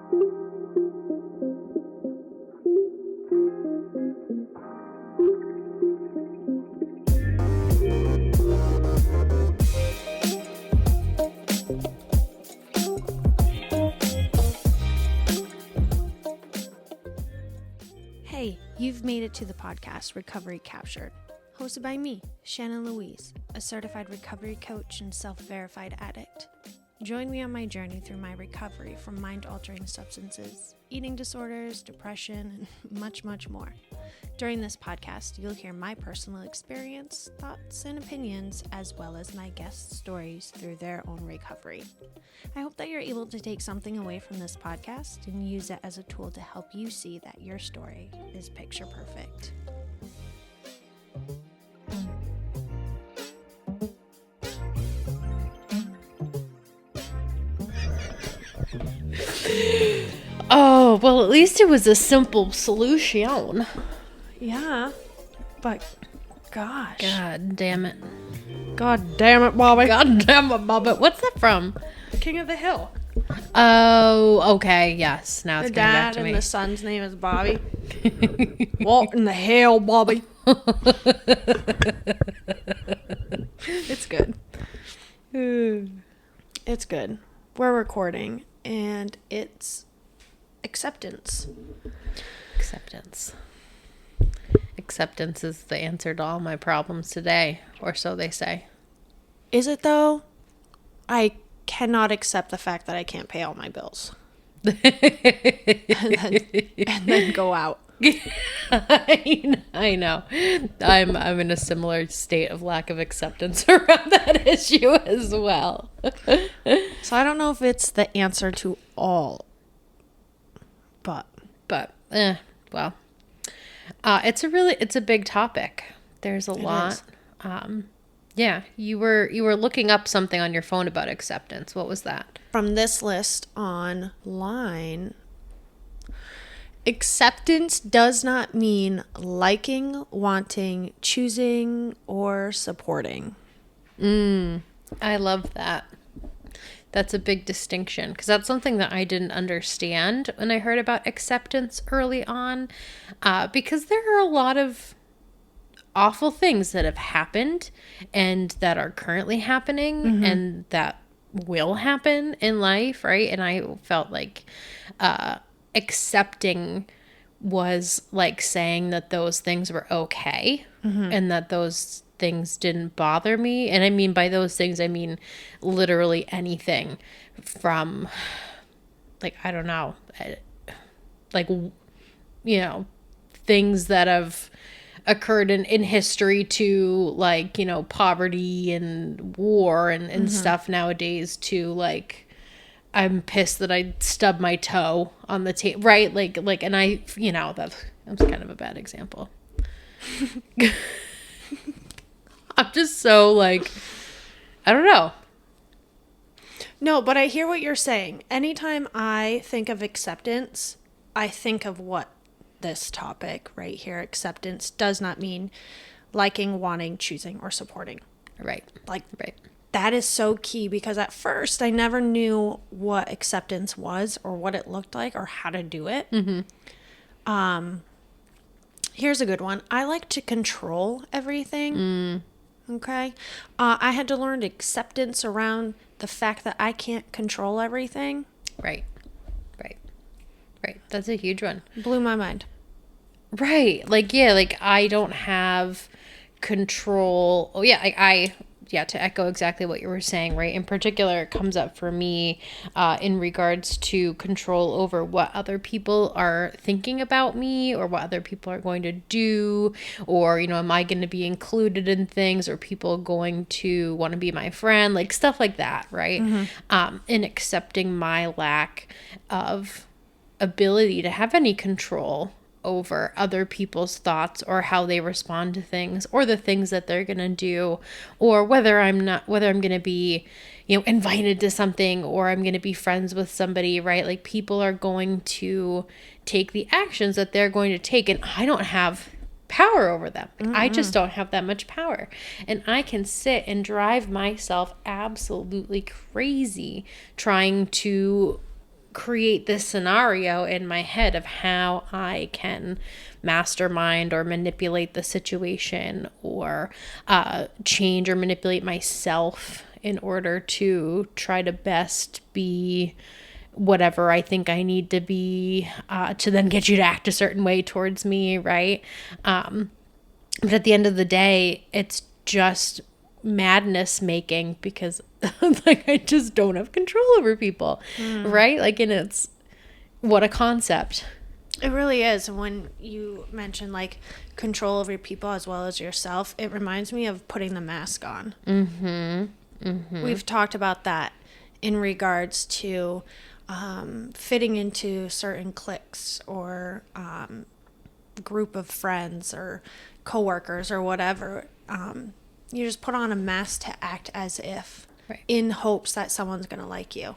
Hey, you've made it to the podcast Recovery Captured, hosted by me, Shannon Louise, a certified recovery coach and self-verified addict. Join me on my journey through my recovery from mind-altering substances, eating disorders, depression, and much, much more. During this podcast, you'll hear my personal experience, thoughts, and opinions, as well as my guests' stories through their own recovery. I hope that you're able to take something away from this podcast and use it as a tool to help you see that your story is picture perfect. Oh, well, at least it was a simple solution. Yeah, but gosh. God damn it. God damn it, Bobby. God damn it, Bobby. What's that from? King of the Hill. Oh, okay. Yes. Now it's The coming back dad to me. and the son's name is Bobby. What in the hell, Bobby? It's good. It's good. We're recording, and it's acceptance. Acceptance. Acceptance is the answer to all my problems today, or so they say. Is it, though? I cannot accept the fact that I can't pay all my bills. and then go out. I know. I'm in a similar state of lack of acceptance around that issue as well. So I don't know if it's the answer to all, but well, it's a big topic. There's a lot. Yeah, you were looking up something on your phone about acceptance. What was that? from this list online, acceptance does not mean liking, wanting, choosing, or supporting. I love that. That's a big distinction because that's something that I didn't understand when I heard about acceptance early on, because there are a lot of awful things that have happened and that are currently happening and that will happen in life, right? And I felt like accepting was like saying that those things were okay and that those things didn't bother me. And I mean, by those things, I mean literally anything from, like, I don't know, like, you know, things that have occurred in history to, like, you know, poverty and war and stuff nowadays to, like, I'm pissed that I stubbed my toe on the table, right? Like, and I, you know, that's kind of a bad example. I'm just so, like, I don't know. No, but I hear what you're saying. Anytime I think of acceptance, I think of what this topic right here, acceptance, does not mean liking, wanting, choosing, or supporting. Right. Like, right. That is so key because at first I never knew what acceptance was or what it looked like or how to do it. Here's a good one. I like to control everything. Okay. I had to learn acceptance around the fact that I can't control everything. Right. That's a huge one. Blew my mind. Right. Like, yeah, like I don't have control. Oh, yeah. Yeah, to echo exactly what you were saying, right? In particular, it comes up for me in regards to control over what other people are thinking about me or what other people are going to do, or, you know, am I going to be included in things, or people going to want to be my friend, like stuff like that, right? In accepting my lack of ability to have any control over other people's thoughts or how they respond to things or the things that they're going to do, or whether I'm going to be, you know, invited to something, or I'm going to be friends with somebody, right? Like, people are going to take the actions that they're going to take, and I don't have power over them. Like, I just don't have that much power. And I can sit and drive myself absolutely crazy trying to create this scenario in my head of how I can mastermind or manipulate the situation, or change or manipulate myself in order to try to best be whatever I think I need to be, to then get you to act a certain way towards me, right? But at the end of the day, it's just madness making, because like I just don't have control over people, right? Like, and it's, what a concept. It really is. When you mention like control over people as well as yourself, it reminds me of putting the mask on. We've talked about that in regards to fitting into certain cliques or group of friends or coworkers or whatever. You just put on a mask to act as if, Right. in hopes that someone's going to like you.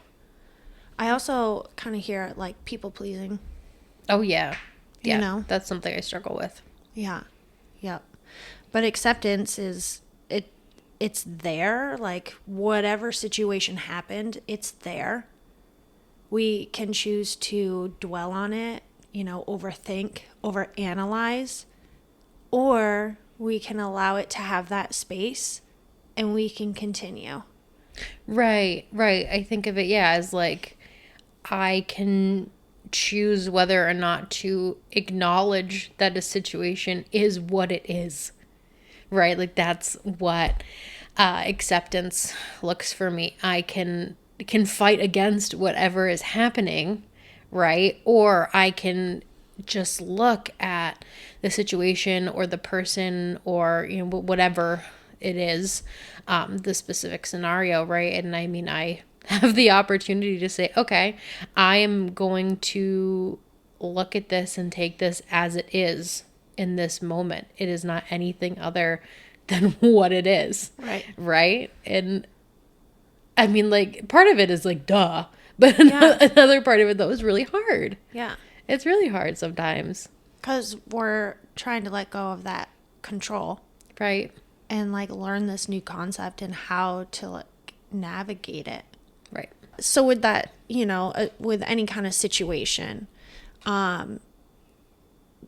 I also kind of hear like people pleasing. Oh yeah. Yeah. You know? That's something I struggle with. Yeah. Yep. But acceptance is it's there. Like whatever situation happened, it's there. We can choose to dwell on it, overthink, overanalyze, or we can allow it to have that space and we can continue. Right. I think of it, as like, I can choose whether or not to acknowledge that a situation is what it is, right? Like, that's what acceptance looks for me. I can fight against whatever is happening, right? Or I can just look at the situation or the person or whatever it is, the specific scenario, right? And I mean, I have the opportunity to say, okay, I am going to look at this and take this as it is in this moment. It is not anything other than what it is. Right? And I mean, like, part of it is like, duh. But another part of it, though, is really hard. Yeah. It's really hard sometimes. Because we're trying to let go of that control. Right. And like learn this new concept and how to like navigate it. Right. So with that, with any kind of situation,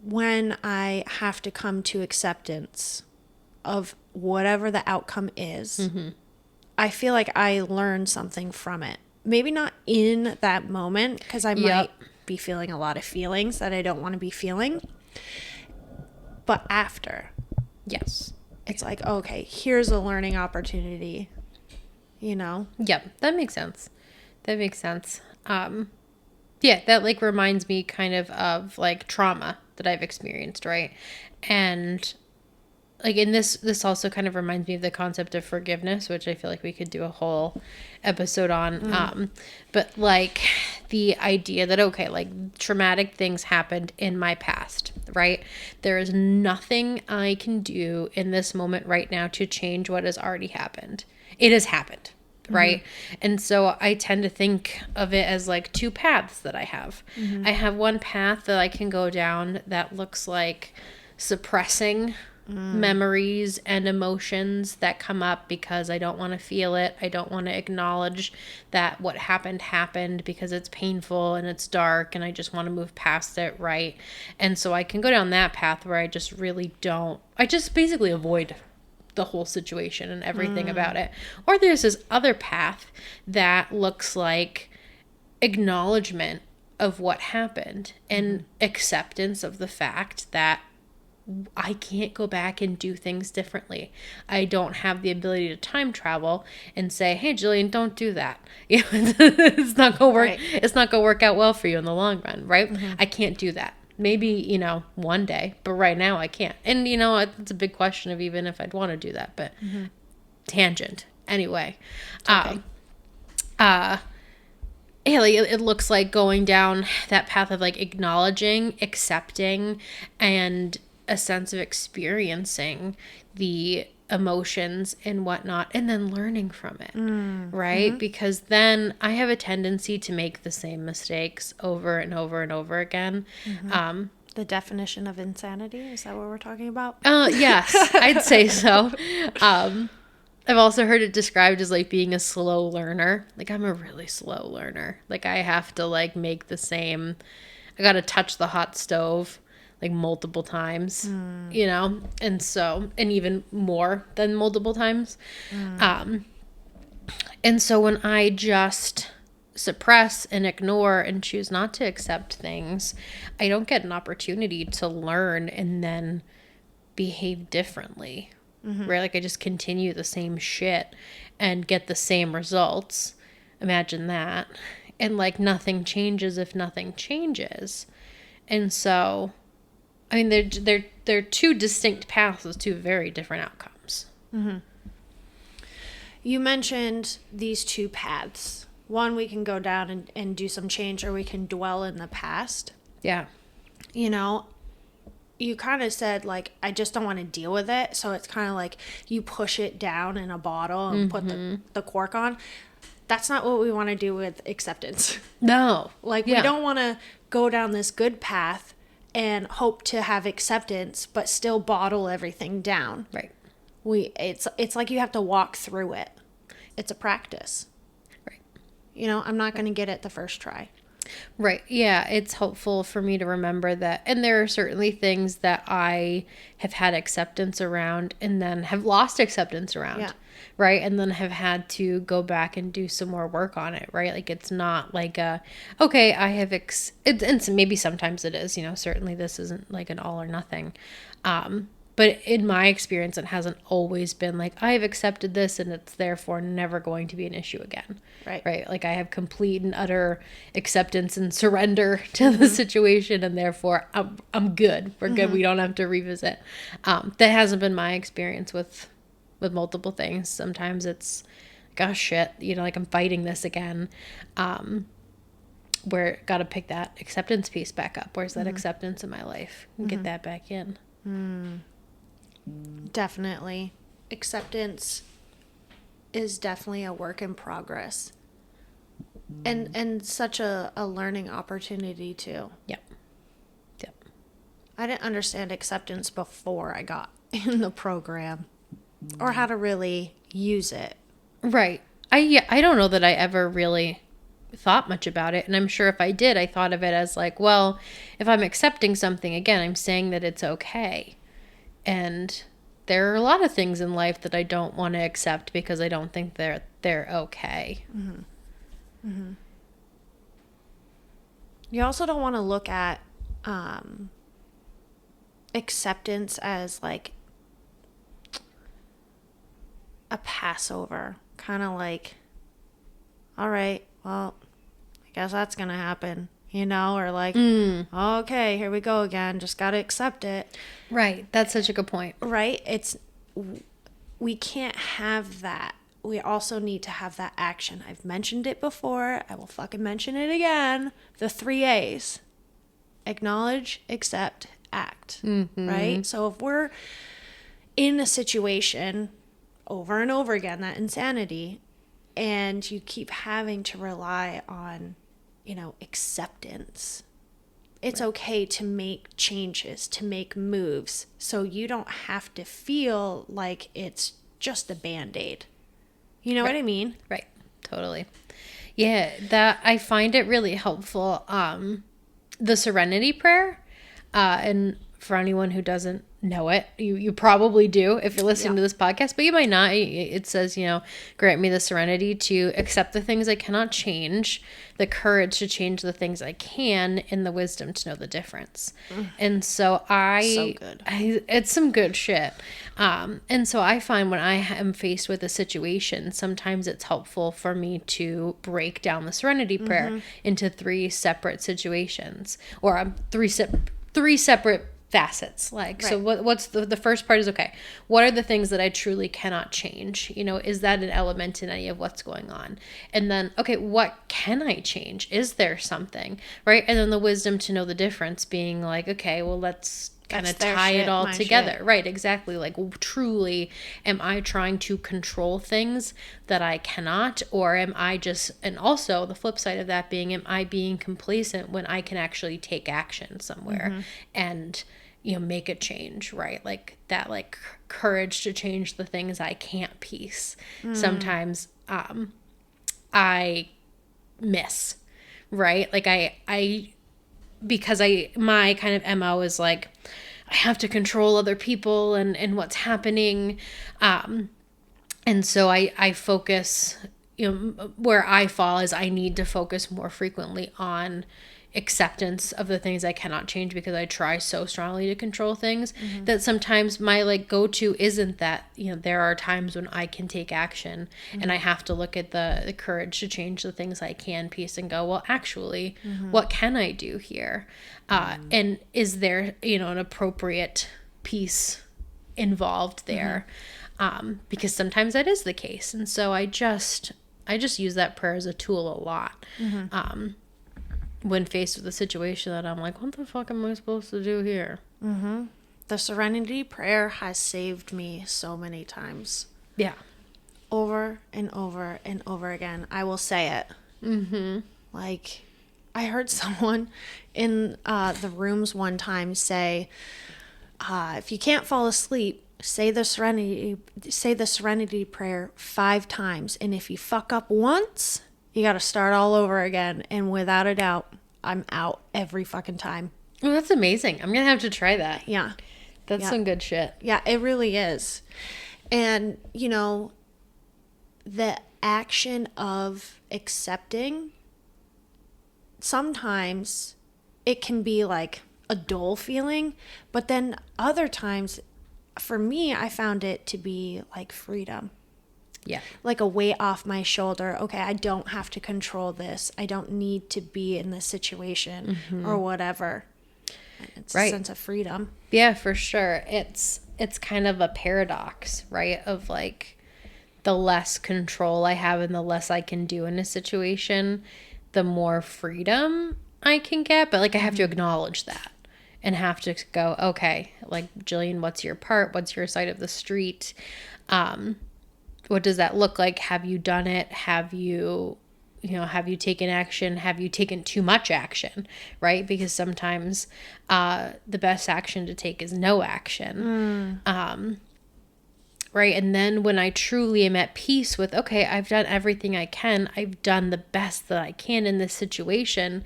when I have to come to acceptance of whatever the outcome is, I feel like I learned something from it. Maybe not in that moment, because I might be feeling a lot of feelings that I don't want to be feeling. But after. Yes. It's like, okay, here's a learning opportunity, Yep, that makes sense. Yeah, that like reminds me kind of like trauma that I've experienced, right? And like in this also kind of reminds me of the concept of forgiveness, which I feel like we could do a whole episode on. But like the idea that, okay, like traumatic things happened in my past, right? There is nothing I can do in this moment right now to change what has already happened. It has happened. Right. And so I tend to think of it as like two paths that I have. I have one path that I can go down that looks like suppressing memories and emotions that come up because I don't want to feel it. I don't want to acknowledge that what happened because it's painful and it's dark and I just want to move past it. Right. And so I can go down that path where I just basically avoid the whole situation and everything about it. Or there's this other path that looks like acknowledgement of what happened and acceptance of the fact that I can't go back and do things differently. I don't have the ability to time travel and say, "Hey, Jillian, don't do that." It's not gonna work. Right. It's not gonna work out well for you in the long run, right? I can't do that. Maybe, one day, but right now I can't. And, it's a big question of even if I'd want to do that, but tangent. Anyway. Okay. It looks like going down that path of like acknowledging, accepting, and a sense of experiencing the emotions and whatnot, and then learning from it, right? Because then I have a tendency to make the same mistakes over and over and over again. The definition of insanity, is that what we're talking about? Yes, I'd say so. I've also heard it described as like being a slow learner. Like I'm a really slow learner. Like I have to like make the same, I got to touch the hot stove like multiple times, you know? And so, and even more than multiple times. And so when I just suppress and ignore and choose not to accept things, I don't get an opportunity to learn and then behave differently. Right? Like I just continue the same shit and get the same results. Imagine that. And like nothing changes if nothing changes. And so, I mean, they're two distinct paths with two very different outcomes. You mentioned these two paths. One, we can go down and do some change, or we can dwell in the past. Yeah. You know, you kind of said, like, I just don't want to deal with it. So it's kind of like you push it down in a bottle and put the cork on. That's not what we want to do with acceptance. No. Like, we don't want to go down this good path and hope to have acceptance, but still bottle everything down. Right. It's like you have to walk through it. It's a practice. Right. You know, I'm not going to get it the first try. Right. Yeah. It's helpful for me to remember that. And there are certainly things that I have had acceptance around and then have lost acceptance around. Yeah. Right. And then have had to go back and do some more work on it. Right. Like it's not like okay, I have, and maybe sometimes it is, you know, certainly this isn't like an all or nothing. But in my experience, it hasn't always been like, I've accepted this and it's therefore never going to be an issue again. Right. Right. Like I have complete and utter acceptance and surrender to the situation, and therefore I'm good. We're good. We don't have to revisit. That hasn't been my experience with multiple things. Sometimes it's like, oh shit, you know, like I'm fighting this again. Where got to pick that acceptance piece back up. Where's that acceptance in my life? And get that back in. Definitely. Acceptance is definitely a work in progress. And such a learning opportunity too. Yep. I didn't understand acceptance before I got in the program or how to really use it. Right. I don't know that I ever really thought much about it. And I'm sure if I did, I thought of it as like, well, if I'm accepting something, again, I'm saying that it's okay. And there are a lot of things in life that I don't want to accept because I don't think they're okay. You also don't want to look at acceptance as like a Passover. Kind of like, all right, well, I guess that's going to happen. You know, or like, okay, here we go again. Just got to accept it. Right. That's such a good point. Right. We can't have that. We also need to have that action. I've mentioned it before. I will fucking mention it again. The 3 A's. Acknowledge, accept, act. Right? So if we're in a situation over and over again, that insanity, and you keep having to rely on, you know, acceptance. It's okay to make changes, to make moves, so you don't have to feel like it's just a Band-Aid. You know what I mean? Right. Totally. Yeah, that I find it really helpful. The Serenity Prayer, and for anyone who doesn't know it, you probably do if you're listening to this podcast, but you might not. It says, you know, grant me the serenity to accept the things I cannot change, the courage to change the things I can, and the wisdom to know the difference. And so it's some good shit. And so I find when I am faced with a situation, sometimes it's helpful for me to break down the Serenity Prayer into 3 separate situations, or 3 separate facets. Like, so what's the first part is, okay, what are the things that I truly cannot change? You know, is that an element in any of what's going on? And then, okay, what can I change? Is there something, right? And then the wisdom to know the difference being like, okay, well, let's kind of tie it all together. Right, exactly. Like, truly, am I trying to control things that I cannot, or am I just, and also the flip side of that being, am I being complacent when I can actually take action somewhere and make a change, right? Like that, like courage to change the things I can't piece. Sometimes I miss, right? Like because my kind of MO is like, I have to control other people and what's happening. And so I focus, where I fall is I need to focus more frequently on acceptance of the things I cannot change, because I try so strongly to control things that sometimes my like go-to isn't that, there are times when I can take action and I have to look at the courage to change the things I can piece and go, well, actually, what can I do here? And is there, an appropriate piece involved there? Because sometimes that is the case. And so I just use that prayer as a tool a lot. When faced with a situation that I'm like, what the fuck am I supposed to do here? The serenity prayer has saved me so many times. Yeah. Over and over and over again. I will say it. Like, I heard someone in the rooms one time say, if you can't fall asleep, say the serenity prayer 5 times. And if you fuck up once, you got to start all over again. And without a doubt, I'm out every fucking time. Oh, that's amazing. I'm going to have to try that. Yeah. That's some good shit. Yeah, it really is. And, the action of accepting, sometimes it can be like a dull feeling. But then other times, for me, I found it to be like freedom. Yeah. Like a weight off my shoulder. Okay, I don't have to control this. I don't need to be in this situation or whatever. It's a sense of freedom. Yeah, for sure. It's kind of a paradox, right? Of like, the less control I have and the less I can do in a situation, the more freedom I can get. But like, I have to acknowledge that and have to go, okay, like, Jillian, what's your part? What's your side of the street? What does that look like? Have you done it? Have you taken action? Have you taken too much action? Right? Because sometimes the best action to take is no action. Right? And then when I truly am at peace with, okay, I've done everything I can. I've done the best that I can in this situation.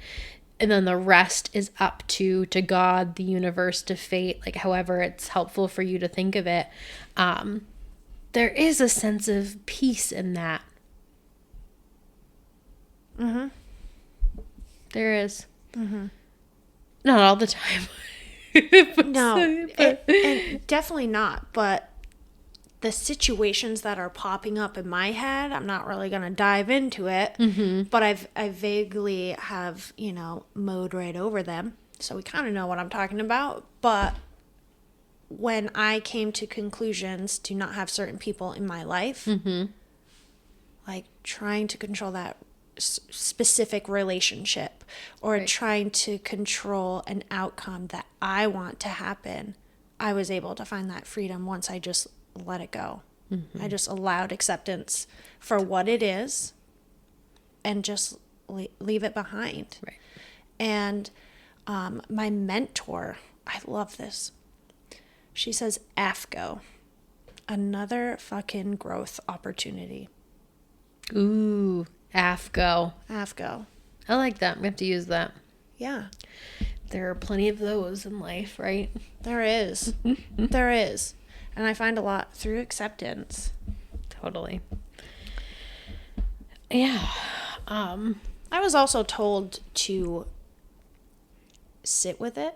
And then the rest is up to God, the universe, to fate, like however it's helpful for you to think of it. There is a sense of peace in that. There is. Not all the time. And definitely not. But the situations that are popping up in my head, I'm not really going to dive into it. But I vaguely have, mowed right over them. So we kind of know what I'm talking about. But when I came to conclusions to not have certain people in my life, like trying to control that specific relationship or trying to control an outcome that I want to happen, I was able to find that freedom once I just let it go. I just allowed acceptance for what it is and just leave it behind. Right. And my mentor, I love this. She says, AFGO, another fucking growth opportunity. Ooh, AFGO. AFGO. I like that. We have to use that. Yeah. There are plenty of those in life, right? There is. There is. And I find a lot through acceptance. Totally. Yeah. I was also told to sit with it.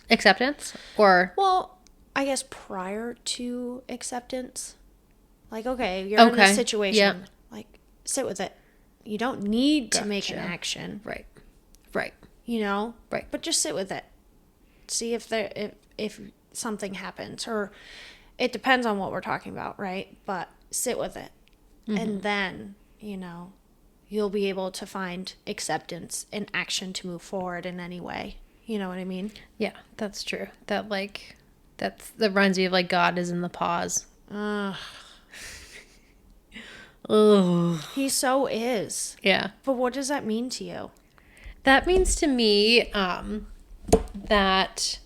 Acceptance? Or? Well, I guess prior to acceptance. Like, okay, you're in this situation. Yep. Like, sit with it. You don't need to make an action. Right. Right. But just sit with it. See if something happens. Or it depends on what we're talking about, right? But sit with it. And then, you'll be able to find acceptance and action to move forward in any way. You know what I mean? Yeah, that's true. That reminds me of like God is in the pause. Ugh. Ugh. He so is. Yeah. But what does that mean to you? That means to me that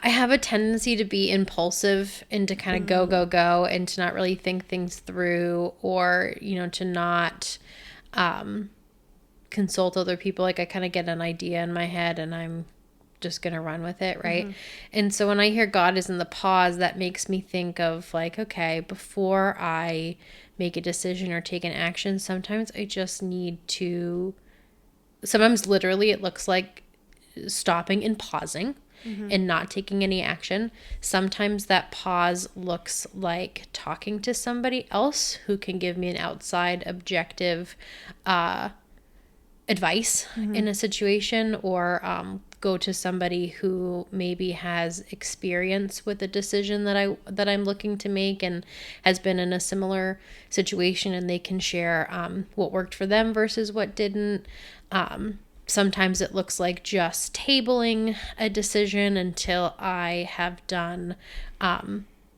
I have a tendency to be impulsive and to kind of go, and to not really think things through, or, to not consult other people. Like, I kind of get an idea in my head and I'm just going to run with it, right? And so when I hear God is in the pause, that makes me think of like, okay, before I make a decision or take an action, sometimes I just need to, sometimes literally it looks like stopping and pausing and not taking any action. Sometimes that pause looks like talking to somebody else who can give me an outside objective advice in a situation, or go to somebody who maybe has experience with a decision that I'm looking to make and has been in a similar situation, and they can share what worked for them versus what didn't. Sometimes it looks like just tabling a decision until I have done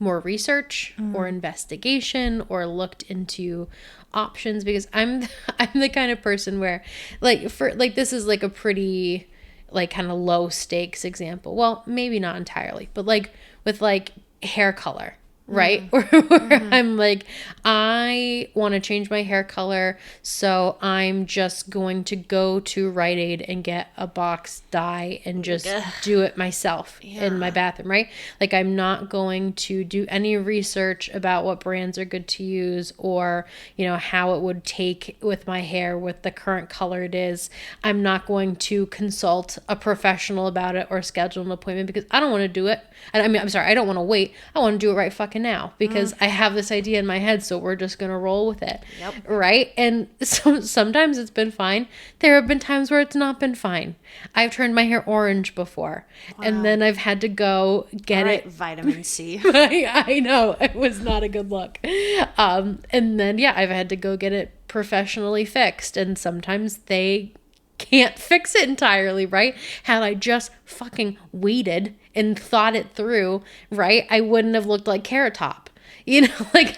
more research or investigation or looked into options, because I'm the kind of person where this is like a pretty like kind of low stakes example. Well, maybe not entirely, but like with like hair color. Right? Where I'm like, I want to change my hair color, so I'm just going to go to Rite Aid and get a box dye and just do it myself in my bathroom, right? Like, I'm not going to do any research about what brands are good to use, or, how it would take with my hair with the current color it is. I'm not going to consult a professional about it or schedule an appointment, because I don't want to do it. I don't want to wait. I want to do it right fucking now, because I have this idea in my head, so we're just gonna roll with it. Right? And so sometimes it's been fine. There have been times where it's not been fine. I've turned my hair orange before. And then I've had to go get it vitamin C. I know, it was not a good look. And then I've had to go get it professionally fixed, and sometimes they can't fix it entirely, right? Had I just fucking waited and thought it through, right, I wouldn't have looked like Carrot Top. Like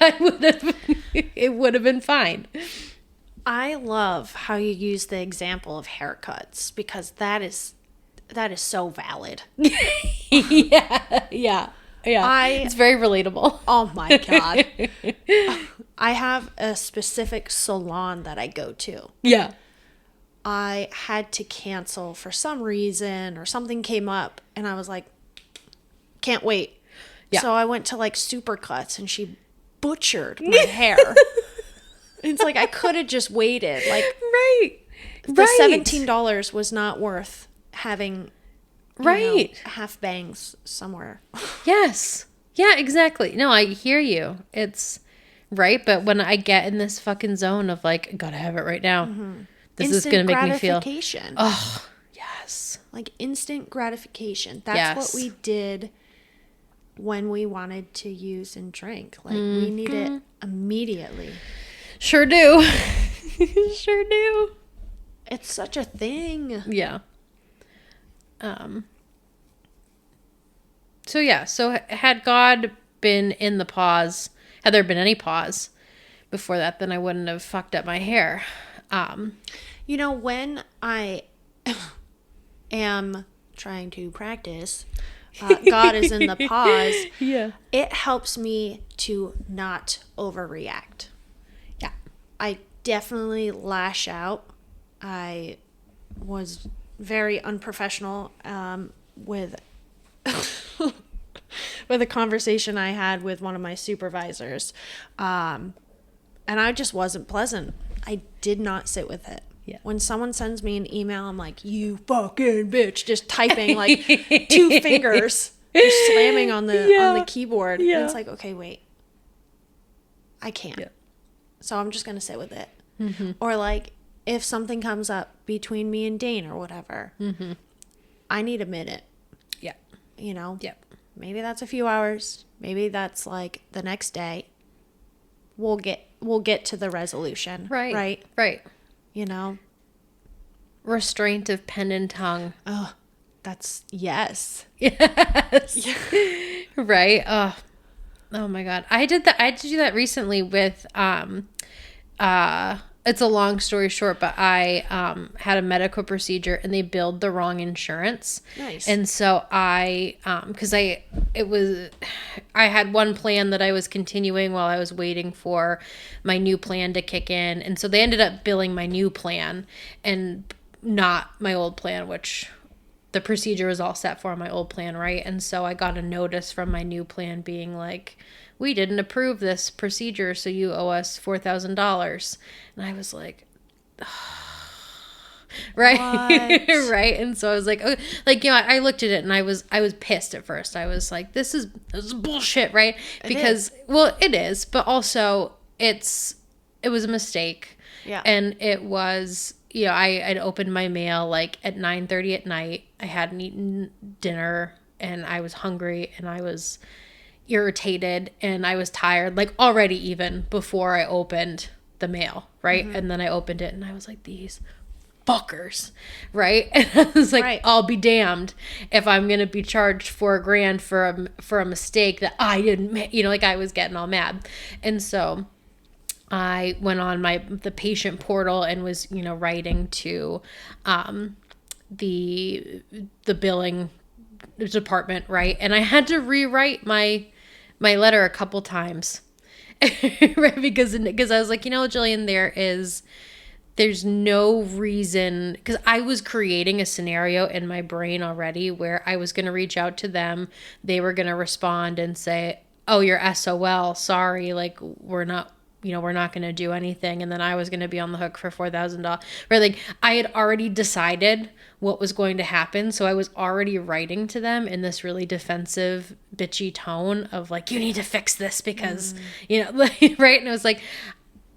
it would have been fine. I love how you use the example of haircuts, because that is so valid. Yeah. It's very relatable. Oh my God. I have a specific salon that I go to. Yeah. I had to cancel for some reason, or something came up, and I was like, can't wait. Yeah. So I went to like Supercuts, and she butchered my hair. It's like, I could have just waited. Like, the $17 was not worth having half bangs somewhere. Yes. Yeah, exactly. No, I hear you. It's right. But when I get in this fucking zone of like, gotta have it right now. This is going to make me feel... Oh, yes. Like instant gratification. That's what we did when we wanted to use and drink. Like, we need it immediately. Sure do. Sure do. It's such a thing. Yeah. So had God been in the pause, had there been any pause before that, then I wouldn't have fucked up my hair. When I am trying to practice, God is in the pause. Yeah. It helps me to not overreact. Yeah. I definitely lash out. I was very unprofessional with with a conversation I had with one of my supervisors. And I just wasn't pleasant. I did not sit with it. Yeah. When someone sends me an email, I'm like, you fucking bitch, just typing like 2 fingers, just slamming on the keyboard. Yeah. And it's like, okay, wait, I can't. Yeah. So I'm just going to sit with it. Or like, if something comes up between me and Dane or whatever, I need a minute. Yeah. Yeah. Maybe that's a few hours. Maybe that's like the next day. We'll get to the resolution. Right. Restraint of pen and tongue. Oh, that's yes. Yes. Yeah. Right. Oh my God. I did do that recently with it's a long story short, but I had a medical procedure and they billed the wrong insurance. Nice. And so I had one plan that I was continuing while I was waiting for my new plan to kick in. And so they ended up billing my new plan and not my old plan, which the procedure was all set for my old plan, right? And so I got a notice from my new plan being like, we didn't approve this procedure, so you owe us $4,000. And I was like, right, right. And so I was like, okay. Like, you know, I looked at it and I was pissed at first. I was like, this is bullshit, right? Because, well, it is, but also it was a mistake. Yeah. And it was, you know, I'd opened my mail like at 9:30 at night. I hadn't eaten dinner and I was hungry and I was irritated and I was tired, like already even before I opened the mail, right? Mm-hmm. And then I opened it and I was like, these fuckers, right? And I was like, right. I'll be damned if I'm gonna be charged $4,000 for a mistake that I didn't make, you know, like I was getting all mad. And so I went on the patient portal and was, you know, writing to the billing department, right? And I had to rewrite my letter a couple times, right? Because I was like, you know, Jillian, there's no reason, because I was creating a scenario in my brain already where I was going to reach out to them. They were going to respond and say, oh, you're SOL, sorry, like we're not going to do anything. And then I was going to be on the hook for $4,000. Right? Like I had already decided what was going to happen. So I was already writing to them in this really defensive, bitchy tone of like, you need to fix this because, you know, like, right. And it was like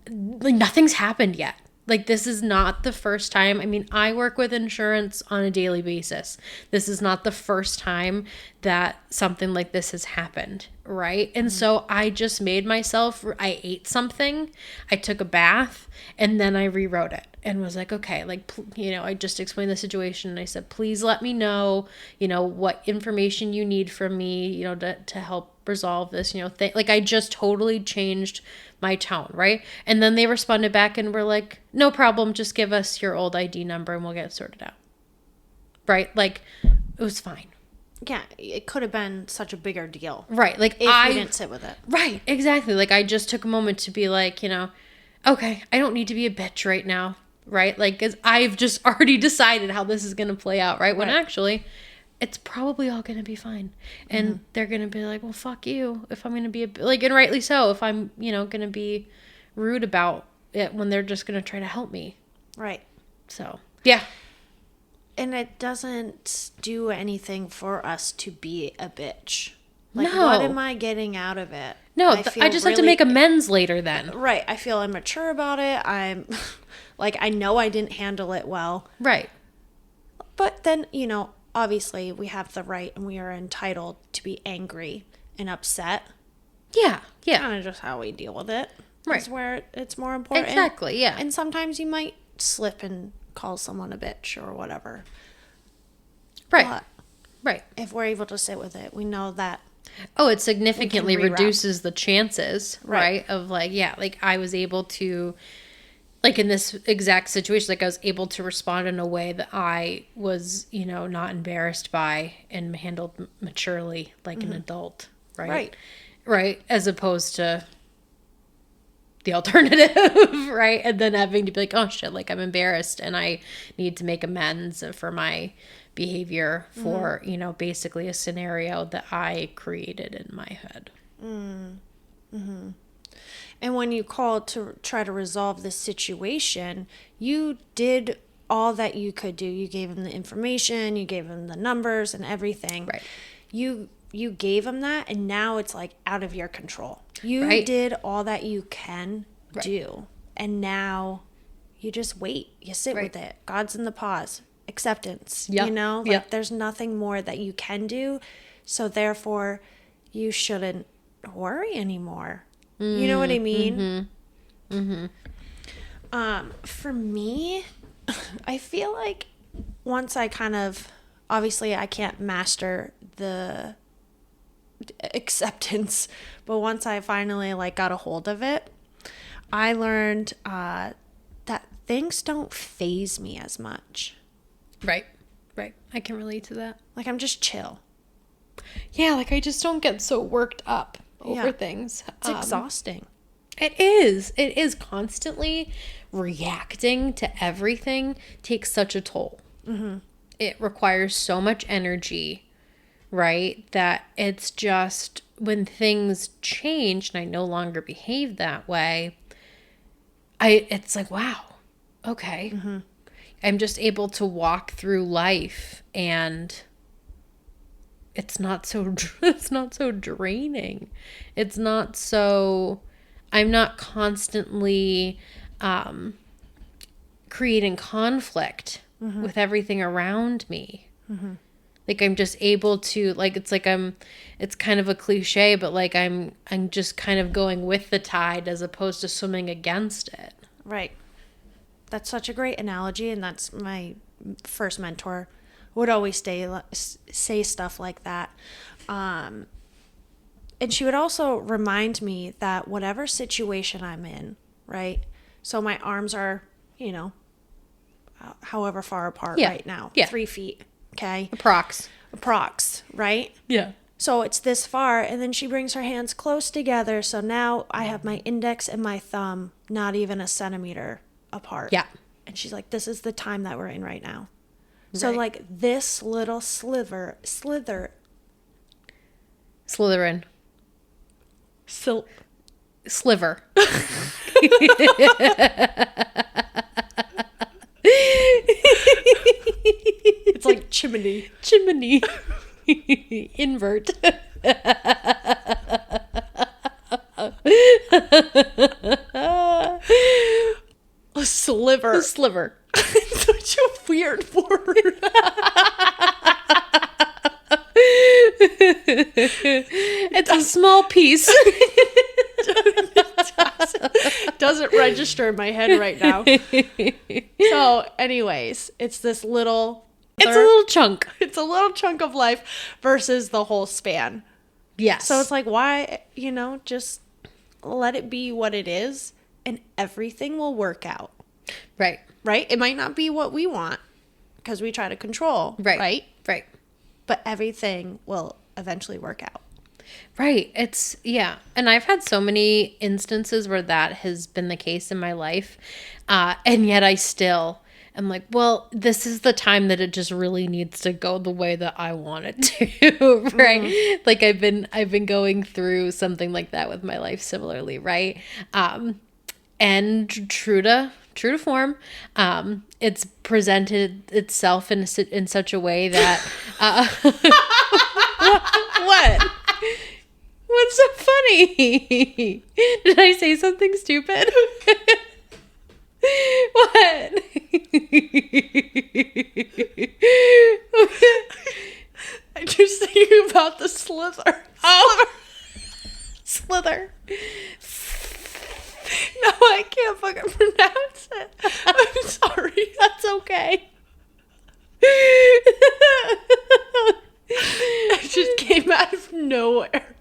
nothing's happened yet. Like, this is not the first time. I mean, I work with insurance on a daily basis. This is not the first time that something like this has happened, right? And so I just I ate something, I took a bath, and then I rewrote it and was like, okay, like, you know, I just explained the situation and I said, please let me know, you know, what information you need from me, you know, to help resolve this, you know, like I just totally changed my tone, right? And then they responded back and were like, no problem, just give us your old ID number and we'll get it sorted out. Right? Like, it was fine. Yeah, it could have been such a bigger deal. Right. Like, if you didn't sit with it. Right, exactly. Like, I just took a moment to be like, you know, okay, I don't need to be a bitch right now, right? Like, because I've just already decided how this is going to play out, right? When actually, it's probably all going to be fine. And they're going to be like, well, fuck you if I'm going to be like, and rightly so, if I'm, you know, going to be rude about it when they're just going to try to help me. Right. So, yeah. And it doesn't do anything for us to be a bitch. Like, no. What am I getting out of it? No, I just have to make amends later then. Right. I feel immature about it. I'm like, I know I didn't handle it well. Right. But then, you know, obviously we have the right and we are entitled to be angry and upset. Yeah. Yeah. Kind of just how we deal with it. Right. Is where it's more important. Exactly. Yeah. And sometimes you might slip and call someone a bitch or whatever. Right. But right. If we're able to sit with it, we know that. Oh, it significantly reduces the chances, right? Of like, yeah, like I was able to, like in this exact situation, like I was able to respond in a way that I was, you know, not embarrassed by and handled maturely like an adult, right? Right. Right. As opposed to the alternative, right? And then having to be like, oh shit, like I'm embarrassed and I need to make amends for my behavior for, you know, basically a scenario that I created in my head. Mm-hmm. And when you called to try to resolve this situation, you did all that you could do. You gave him the information, you gave him the numbers and everything. Right. You gave him that, and now it's like out of your control. You did all that you can do, and now you just wait. You sit with it. God's in the pause. Acceptance. You know? Like there's nothing more that you can do, so therefore you shouldn't worry anymore. You know what I mean? For me, I feel like once I kind of, obviously I can't master the acceptance, but once I finally like got a hold of it, I learned things don't faze me as much. Right. I can relate to that. Like, I'm just chill. Yeah, like I just don't get so worked up over things. It's exhausting. It is. It is constantly reacting to everything takes such a toll. Mm-hmm. It requires so much energy, right? That it's just when things change and I no longer behave that way, it's like, wow, okay. Mm-hmm. I'm just able to walk through life and it's not so draining. It's not so, I'm not constantly creating conflict with everything around me. Mm-hmm. Like I'm just able to, like, it's kind of a cliche, but like I'm just kind of going with the tide as opposed to swimming against it. Right. That's such a great analogy, and that's my first mentor would always say stuff like that. And she would also remind me that whatever situation I'm in, right? So my arms are, however far apart right now. Yeah. 3 feet, okay? Approx, right? Yeah. So it's this far, and then she brings her hands close together, so now I have my index and my thumb not even a centimeter apart. Yeah. And she's like, this is the time that we're in right now. Right. So like this little Slytherin. Sliver. It's like chimney. Invert. A sliver. It's such a weird word. It's a small piece. It doesn't register in my head right now. So, anyways, it's this little... It's a little chunk. It's a little chunk of life versus the whole span. Yes. So it's like, why, just let it be what it is and everything will work out. Right. Right? It might not be what we want because we try to control. Right. But everything will eventually work out. Right. And I've had so many instances where that has been the case in my life. And yet I still am like, well, this is the time that it just really needs to go the way that I want it to. Right. Mm-hmm. Like I've been going through something like that with my life similarly. Right. And true to form, it's presented itself in such a way that, what? What's so funny? Did I say something stupid? What? I'm just thinking about the slither. Oh, slither. No, I can't fucking pronounce it. I'm sorry. That's okay. It just came out of nowhere.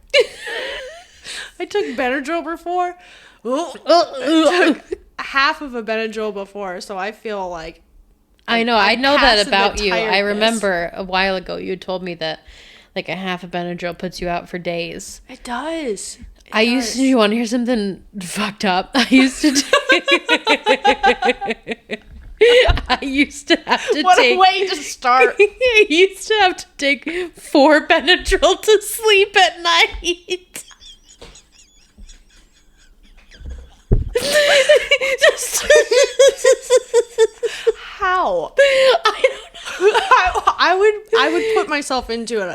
I took Benadryl before. I took half of a Benadryl before, so I feel like I know that about you. I remember a while ago you told me that like a half a Benadryl puts you out for days. It does. You want to hear something fucked up? I used to have to what a way to start. I used to have to take 4 Benadryl to sleep at night. How? I don't know. I would put myself into a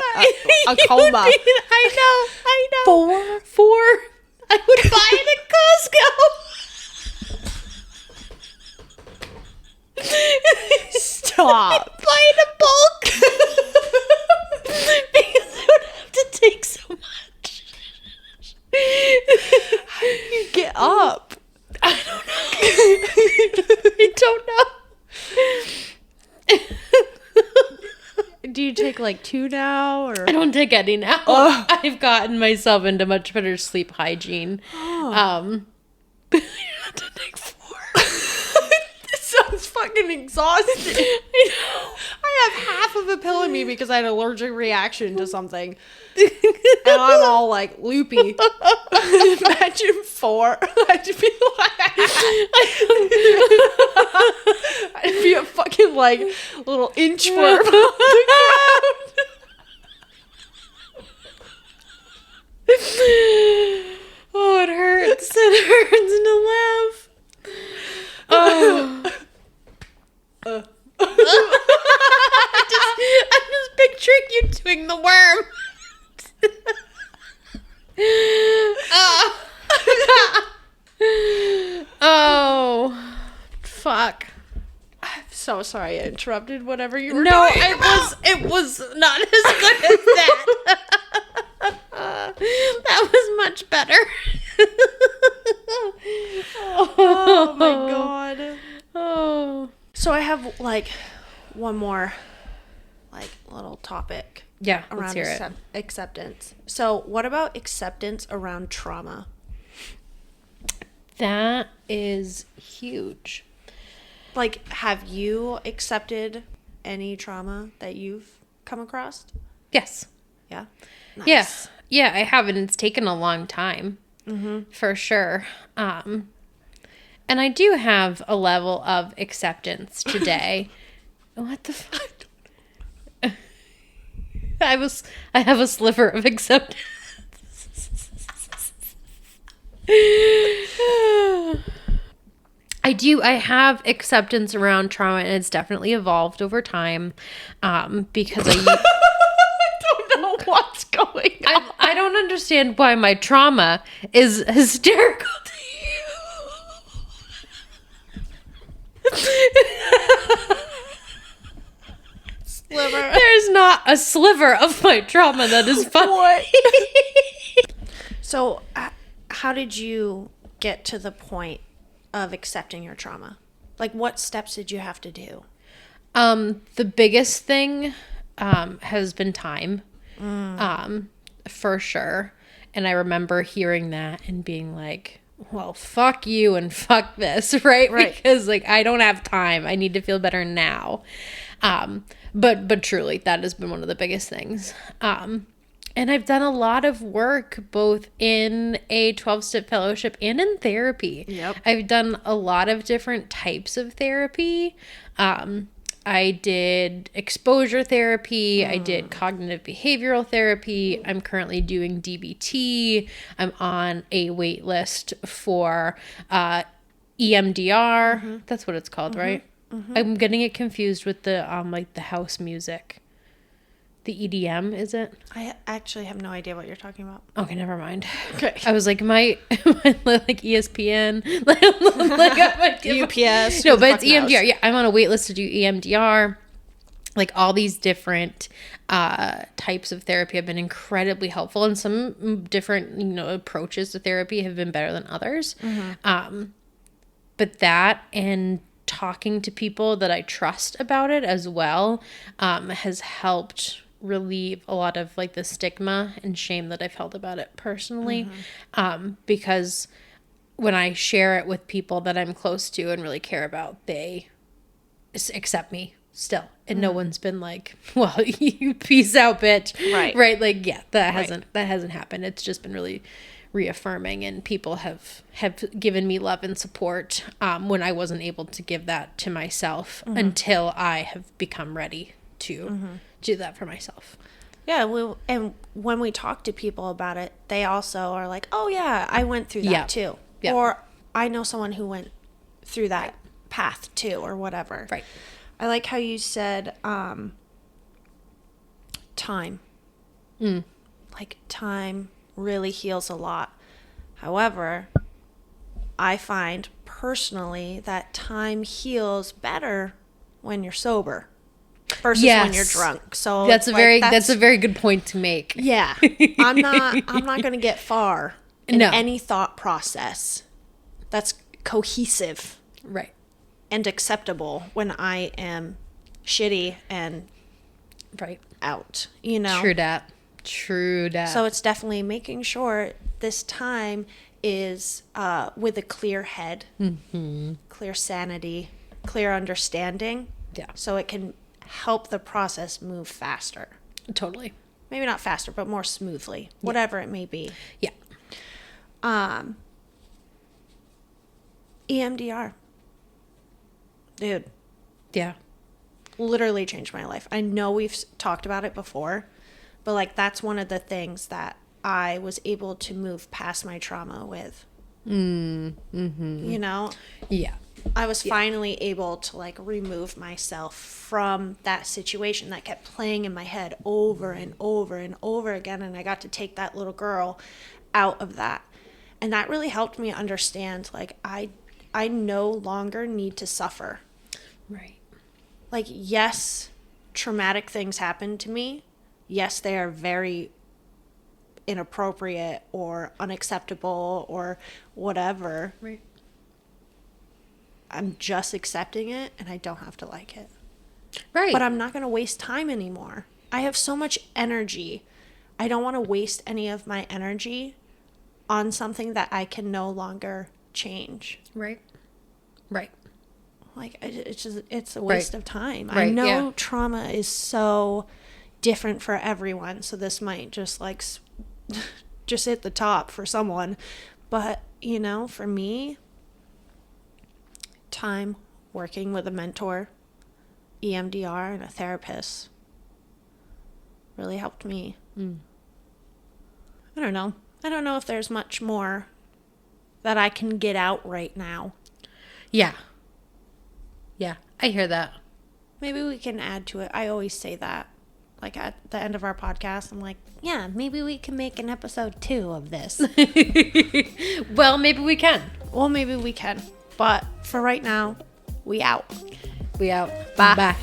coma. I know. 4. I would buy it at Costco. Stop. I'd buy it in bulk because I would have to take so much. How do you get up? I don't know. Do you take like 2 now, or? I don't take any now. Oh. I've gotten myself into much better sleep hygiene. Oh. But I have to take 4. This fucking exhausted. I know. I have half of a pill in me because I had an allergic reaction to something. And I'm all like loopy. Imagine 4. I'd be a fucking like little inchworm on the ground. Oh, it hurts. It hurts to laugh. Oh. I'm just picturing you doing the worm. Oh, fuck. I'm so sorry I interrupted whatever you were No, doing. it was not as good as that. That was much better. Oh my god. Oh. So I have like one more like little topic Yeah, let's around hear it. acceptance. So what about acceptance around trauma? That is huge. Like, have you accepted any trauma that you've come across? Yes. Yeah. Nice. Yes. Yeah, I have, and it's taken a long time. Mm-hmm. For sure. And I do have a level of acceptance today. What the fuck? I have a sliver of acceptance. I have acceptance around trauma, and it's definitely evolved over time. Because I don't know what's going on. I don't understand why my trauma is hysterical to you. Sliver. There's not a sliver of my trauma that is funny. What? So, how did you get to the point of accepting your trauma? Like, what steps did you have to do? The biggest thing has been time. For sure. And I remember hearing that and being like, well, fuck you and fuck this, right? Because like I don't have time. I need to feel better now. But truly that has been one of the biggest things. And I've done a lot of work both in a 12-step fellowship and in therapy. Yep. I've done a lot of different types of therapy. I did exposure therapy. I did cognitive behavioral therapy. I'm currently doing DBT. I'm on a wait list for EMDR. That's what it's called, right? I'm getting it confused with the like the house music. The EDM, is it? I actually have no idea what you're talking about. Okay, never mind. Okay. I was like, am I like ESPN? like UPS. No, but it's EMDR. Yeah, I'm on a wait list to do EMDR. Like all these different types of therapy have been incredibly helpful, and some different approaches to therapy have been better than others. But that and talking to people that I trust about it as well has helped relieve a lot of like the stigma and shame that I felt about it personally. Because when I share it with people that I'm close to and really care about, they accept me still. And no one's been like, well, you peace out, bitch. Right. Like, yeah, that hasn't happened. It's just been really reaffirming, and people have given me love and support when I wasn't able to give that to myself until I have become ready to do that for myself. Yeah, and when we talk to people about it, they also are like, oh yeah, I went through that too. Yeah. Or I know someone who went through that path too, or whatever. Right. I like how you said time. Like time really heals a lot. However, I find personally that time heals better when you're sober versus when you're drunk. So that's a very good point to make. Yeah. I'm not going to get far in any thought process that's cohesive. Right. And acceptable when I am shitty and out, True that. So it's definitely making sure this time is with a clear head, clear sanity, clear understanding. Yeah. So it can help the process move faster. Totally. Maybe not faster, but more smoothly, whatever it may be. Yeah. EMDR. Dude, Yeah. literally changed my life. I know we've talked about it before, but like that's one of the things that I was able to move past my trauma with. Mm-hmm. You know? Yeah. I was finally able to like remove myself from that situation that kept playing in my head over and over and over again. And I got to take that little girl out of that. And that really helped me understand, like, I no longer need to suffer. Right. Like, yes, traumatic things happen to me. Yes, they are very inappropriate or unacceptable or whatever. Right. I'm just accepting it and I don't have to like it. Right. But I'm not going to waste time anymore. I have so much energy. I don't want to waste any of my energy on something that I can no longer change. Right. Right. Like, it's a waste of time. Right, I know yeah. trauma is so different for everyone. So this might just like, just hit the top for someone. But, you know, for me, time working with a mentor, EMDR, and a therapist really helped me. I don't know. I don't know if there's much more that I can get out right now. Yeah. Yeah. I hear that. Maybe we can add to it. I always say that. Like at the end of our podcast, I'm like, yeah, maybe we can make an episode 2 of this. Well, maybe we can. Well, maybe we can. But for right now, we out. We out. Bye. Bye.